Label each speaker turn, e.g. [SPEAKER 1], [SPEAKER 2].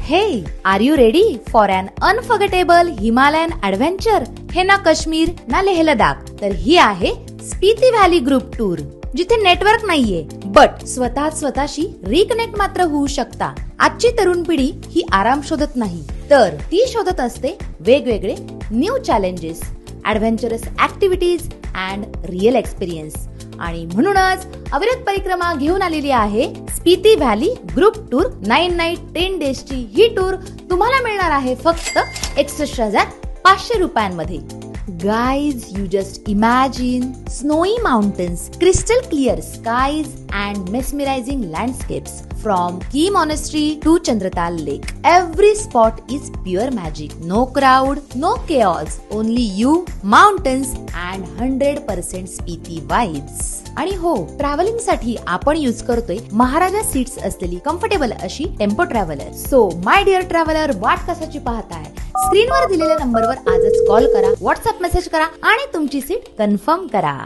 [SPEAKER 1] Hey, are you ready for an unforgettable Himalayan adventure? हे ना काश्मीर ना लेह लडाख, तर ही आहे स्पीती व्हॅली ग्रुप टूर, जिथे नेटवर्क नाहीये बट स्वतःशी रिकनेक्ट मात्र होऊ शकता. आजची तरुण पिढी ही आराम शोधत नाही, तर ती शोधत असते वेगवेगळे new challenges, adventurous activities and real experience. आणि म्हणूनच अविरत परिक्रमा घेऊन आलेली आहे Spiti valley group tour. 9 night 10 days ची ही टूर तुम्हाला मिळणार आहे फक्त 61,500 रुपयांमध्ये. Guys, you just imagine snowy mountains, crystal clear skies and mesmerizing landscapes. From Key Monastery to Chandratal Lake, every spot is pure magic. No crowd, no chaos, only you, mountains and 100% Spiti vibes. आणि हो, travelling साठी आपण use करतोय Maharaja seats असलेली comfortable अशी tempo traveller. So my dear traveller, वाट कशाची पाहताय? स्क्रीनवर दिलेल्या नंबरवर आजच कॉल करा, व्हॉट्सअप मेसेज करा आणि तुमची सीट कन्फर्म करा.